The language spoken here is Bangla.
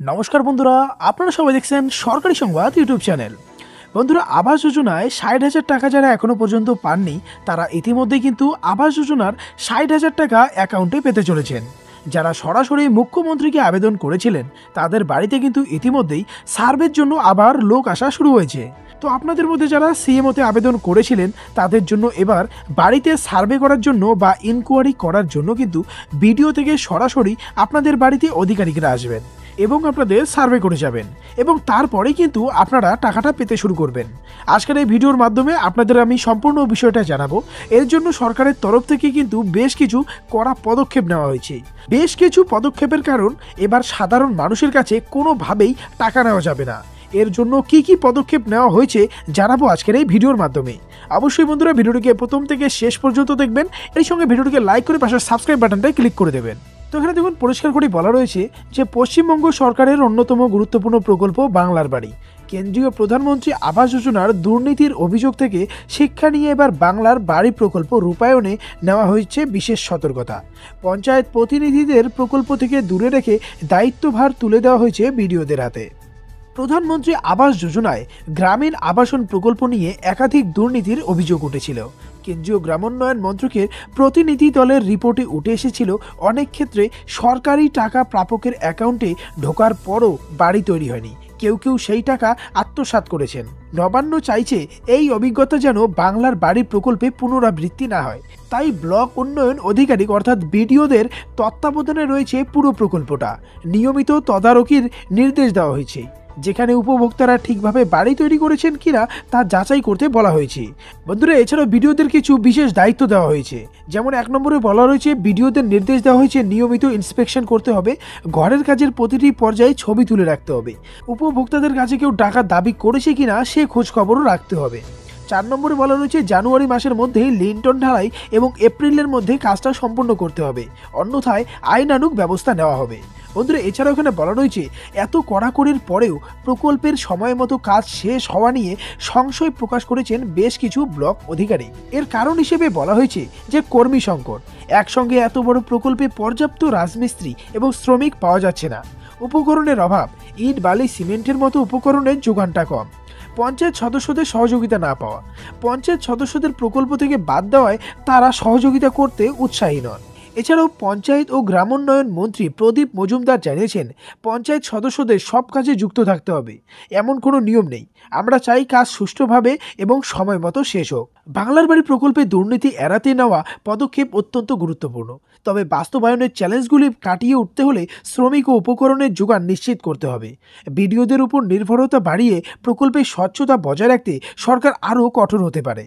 নমস্কার বন্ধুরা, আপনারা সবাই দেখছেন সরকারি সংবাদ ইউটিউব চ্যানেল। বন্ধুরা, আবাস যোজনায় ৬০,০০০ টাকা যারা এখনো পর্যন্ত পাননি তারা ইতিমধ্যেই কিন্তু আবাস যোজনার ৬০,০০০ টাকা অ্যাকাউন্টে পেতে চলেছেন। যারা সরাসরি মুখ্যমন্ত্রীকে আবেদন করেছিলেন তাদের বাড়িতে কিন্তু ইতিমধ্যেই সার্ভের জন্য আবার লোক আসা শুরু হয়েছে। তো আপনাদের মধ্যে যারা সিএমওতে আবেদন করেছিলেন তাদের জন্য এবার বাড়িতে সার্ভে করার জন্য বা ইনকোয়ারি করার জন্য কিন্তু বিডিও থেকে সরাসরি আপনাদের বাড়িতে আধিকারিকরা আসবেন এবং আপনাদের সার্ভে করে যাবেন এবং তারপরেই কিন্তু আপনারা টাকাটা পেতে শুরু করবেন। আজকের এই ভিডিওর মাধ্যমে আপনাদের আমি সম্পূর্ণ বিষয়টা জানাবো। এর জন্য সরকারের তরফ থেকে কিন্তু বেশ কিছু কড়া পদক্ষেপ নেওয়া হয়েছে। বেশ কিছু পদক্ষেপের কারণ এবার সাধারণ মানুষের কাছে কোনোভাবেই টাকা নেওয়া যাবে না। এর জন্য কি কি পদক্ষেপ নেওয়া হয়েছে জানাবো আজকের এই ভিডিওর মাধ্যমে। অবশ্যই বন্ধুরা ভিডিওটিকে প্রথম থেকে শেষ পর্যন্ত দেখবেন, এর সঙ্গে ভিডিওটিকে লাইক করে পাশে সাবস্ক্রাইব বাটনটায় ক্লিক করে দেবেন। তো এখানে দেখুন পরিষ্কার করে বলা রয়েছে যে পশ্চিমবঙ্গ সরকারের অন্যতম গুরুত্বপূর্ণ প্রকল্প বাংলার বাড়ি কেন্দ্রীয় প্রধানমন্ত্রী আবাস যোজনার দুর্নীতির অভিযোগ থেকে শিক্ষা নিয়ে এবার বাংলার বাড়ি প্রকল্প রূপায়ণে নেওয়া হয়েছে বিশেষ সতর্কতা। পঞ্চায়েত প্রতিনিধিদের প্রকল্প থেকে দূরে রেখে দায়িত্বভার তুলে দেওয়া হয়েছে বিডিওদের হাতে। প্রধানমন্ত্রী আবাস যোজনায় গ্রামীণ আবাসন প্রকল্প নিয়ে একাধিক দুর্নীতির অভিযোগ উঠেছিল। কেন্দ্রীয় গ্রামোন্নয়ন মন্ত্রকের প্রতিনিধি দলের রিপোর্টে উঠে এসেছিল অনেক ক্ষেত্রে সরকারি টাকা প্রাপকের অ্যাকাউন্টে ঢোকার পরও বাড়ি তৈরি হয়নি। কেউ কেউ সেই টাকা আত্মসাৎ করেছেন। নবান্ন চাইছে এই অভিজ্ঞতা যেন বাংলার বাড়ি প্রকল্পে পুনরাবৃত্তি না হয়। তাই ব্লক উন্নয়ন আধিকারিক অর্থাৎ বিডিওদের তত্ত্বাবধানে রয়েছে পুরো প্রকল্পটা। নিয়মিত তদারকির নির্দেশ দেওয়া হয়েছে, যেখানে উপভোক্তারা ঠিকভাবে বাড়ি তৈরি করেছেন কিনা তা যাচাই করতে বলা হয়েছে। বন্ধুরা, এছাড়াও বিডিওদের কিছু বিশেষ দায়িত্ব দেওয়া হয়েছে। যেমন ১ নম্বরে বলা রয়েছে বিডিওদের নির্দেশ দেওয়া হয়েছে নিয়মিত ইন্সপেকশন করতে হবে, ঘরের কাজের প্রতিটি পর্যায়ে ছবি তুলে রাখতে হবে, উপভোক্তাদের কাছে কেউ টাকা দাবি করেছে কিনা সে খোঁজ খবরও রাখতে হবে। ৪ নম্বরে বলা রয়েছে জানুয়ারি মাসের মধ্যেই লিন্টন ঢালাই এবং এপ্রিলের মধ্যে কাজটা সম্পন্ন করতে হবে, অন্যথায় আইনানুগ ব্যবস্থা নেওয়া হবে। বন্ধুরা, এছাড়াও এখানে বলা রয়েছে এত কড়াকড়ির পরেও প্রকল্পের সময় মতো কাজ শেষ হওয়া নিয়ে সংশয় প্রকাশ করেছেন বেশ কিছু ব্লক অধিকারী। এর কারণ হিসেবে বলা হয়েছে যে কর্মী সংকট, একসঙ্গে এত বড় প্রকল্পে পর্যাপ্ত রাজমিস্ত্রি এবং শ্রমিক পাওয়া যাচ্ছে না, উপকরণের অভাব, ইট বালি সিমেন্টের মতো উপকরণের যোগানটা কম, পঞ্চায়েত সদস্যদের সহযোগিতা না পাওয়া, পঞ্চায়েত সদস্যদের প্রকল্প থেকে বাদ দেওয়ায় তারা সহযোগিতা করতে উৎসাহী নন। এছাড়াও পঞ্চায়েত ও গ্রামোন্নয়ন মন্ত্রী প্রদীপ মজুমদার জানিয়েছেন পঞ্চায়েত সদস্যদের সব কাজে যুক্ত থাকতে হবে, এমন কোনো নিয়ম নেই। আমরা চাই কাজ সুষ্ঠুভাবে এবং সময় মতো শেষ হোক। বাংলার বাড়ি প্রকল্পে দুর্নীতি এড়াতে নেওয়া পদক্ষেপ অত্যন্ত গুরুত্বপূর্ণ, তবে বাস্তবায়নের চ্যালেঞ্জগুলি কাটিয়ে উঠতে হলে শ্রমিক ও উপকরণের যোগান নিশ্চিত করতে হবে। বিডিওদের উপর নির্ভরতা বাড়িয়ে প্রকল্পের স্বচ্ছতা বজায় রাখতে সরকার আরও কঠোর হতে পারে।